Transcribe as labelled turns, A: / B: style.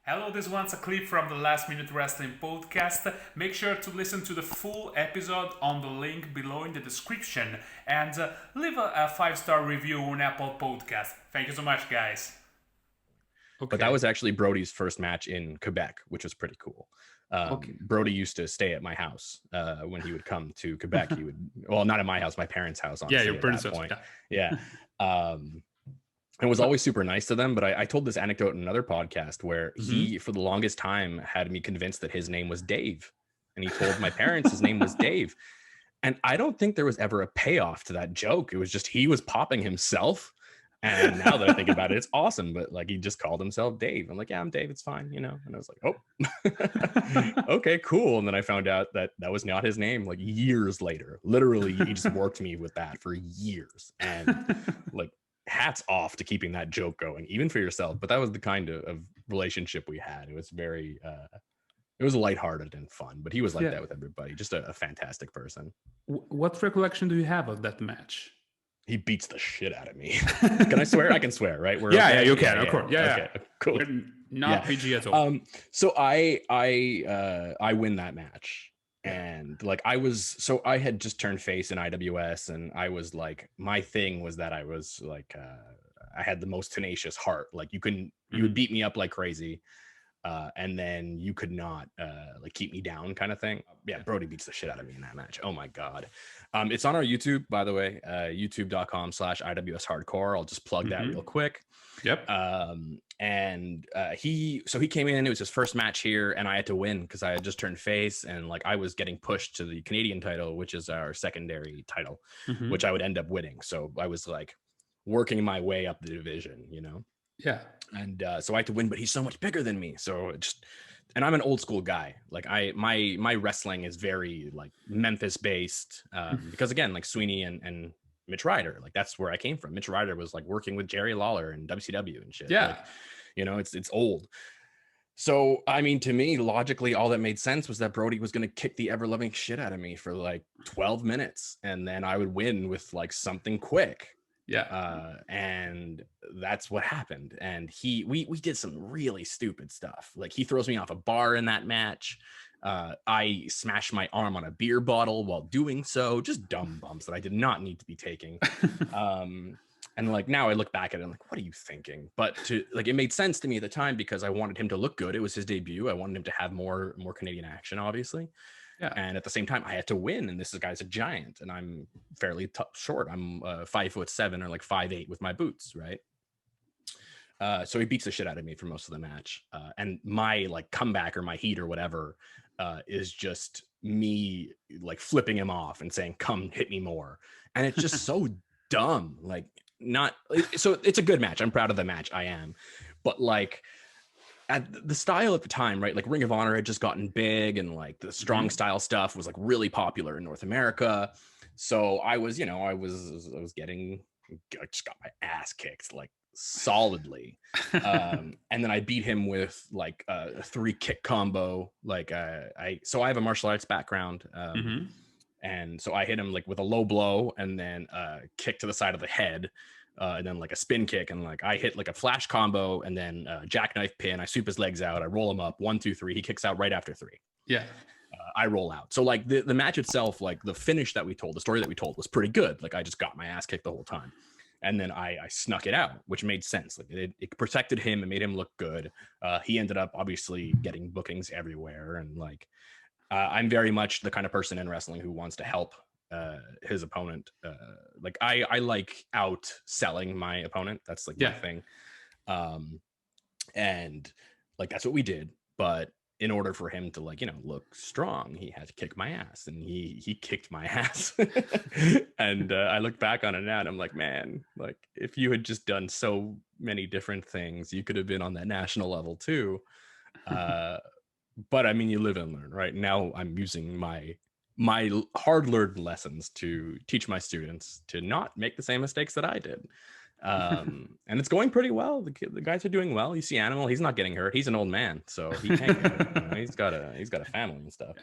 A: Hello, this one's a clip from the Last Minute Wrestling podcast. Make sure to listen to the full episode on the link below in the description and leave a 5-star review on Apple Podcast. Thank you so much, guys.
B: Okay. But that was actually Brodie's first match in Quebec, which was pretty cool. Brodie used to stay at my house when he would come to Quebec. He would, well, not at my house, my parents' house. Honestly,
A: your parents' house.
B: Yeah. And was always super nice to them. But I told this anecdote in another podcast where he, for the longest time, had me convinced that his name was Dave. And he told my parents his name was Dave. And I don't think there was ever a payoff to that joke. It was just he was popping himself. And now that I think about it, it's awesome. But like, he just called himself Dave. I'm like, yeah, I'm Dave. It's fine, you know. And I was like, oh, okay, cool. And then I found out that that was not his name. Like years later, literally, he just worked me with that for years. And like, hats off to keeping that joke going, even for yourself. But that was the kind of relationship we had. It was very, it was lighthearted and fun. But he was like that with everybody. Just a fantastic person.
C: What recollection do you have of that match?
B: He beats the shit out of me. Can I swear? I can swear, right?
C: We're okay? You can, of course. Yeah,
B: okay. Cool.
C: We're not PG at all.
B: So I win that match, and like I had just turned face in IWS, and I was like, my thing was that I was like, I had the most tenacious heart. Like you would beat me up like crazy. And then you could not like keep me down kind of thing. Yeah, Brodie beats the shit out of me in that match. Oh my God. It's on our YouTube, by the way, youtube.com/IWS Hardcore. I'll just plug that real quick.
C: Yep.
B: And he came in, it was his first match here, and I had to win because I had just turned face, and like I was getting pushed to the Canadian title, which is our secondary title, which I would end up winning. So I was like working my way up the division, you know?
C: Yeah.
B: And so I had to win, but he's so much bigger than me. So and I'm an old school guy. Like my wrestling is very like Memphis based, because again, like Sweeney and Mitch Ryder, like that's where I came from. Mitch Ryder was like working with Jerry Lawler and WCW and shit.
C: Yeah.
B: Like, you know, it's old. So, I mean, to me, logically, all that made sense was that Brodie was going to kick the ever loving shit out of me for like 12 minutes. And then I would win with like something quick.
C: Yeah.
B: And that's what happened. And we did some really stupid stuff. Like he throws me off a bar in that match. I smashed my arm on a beer bottle while doing so. Just dumb bumps that I did not need to be taking. And like now I look back at it and like, what are you thinking? But it made sense to me at the time because I wanted him to look good. It was his debut. I wanted him to have more Canadian action, obviously. Yeah. And at the same time, I had to win. And this guy's a giant, and I'm fairly short. I'm 5'7" or like 5'8" with my boots, right? So he beats the shit out of me for most of the match. And my like comeback or my heat or whatever is just me like flipping him off and saying, "Come hit me more." And it's just so dumb. Like so it's a good match. I'm proud of the match. I am, but like. At the style at the time, right? Like Ring of Honor had just gotten big, and like the strong style stuff was like really popular in North America. So I was, you know, I just got my ass kicked like solidly. And then I beat him with like a 3-kick combo. Like so I have a martial arts background. And so I hit him like with a low blow and then kick to the side of the head. And then like a spin kick, and like I hit like a flash combo, and then jackknife pin. I sweep his legs out. I roll him up 1, 2, 3. He kicks out right after 3.
C: Yeah.
B: I roll out. So like the match itself, like the finish that we told, the story that we told was pretty good. Like I just got my ass kicked the whole time, and then I snuck it out, which made sense. Like it protected him and made him look good. He ended up obviously getting bookings everywhere, and like I'm very much the kind of person in wrestling who wants to help his opponent. Like I like outselling my opponent. That's like my thing. And like that's what we did. But in order for him to like, you know, look strong, he had to kick my ass, and he kicked my ass. And I look back on it now and I'm like, man, like if you had just done so many different things, you could have been on that national level too. But I mean, you live and learn, right? Now I'm using my hard-learned lessons to teach my students to not make the same mistakes that I did. And it's going pretty well. The guys are doing well. You see Animal, he's not getting hurt. He's an old man, so he can't get hurt. You know, he's got a family and stuff.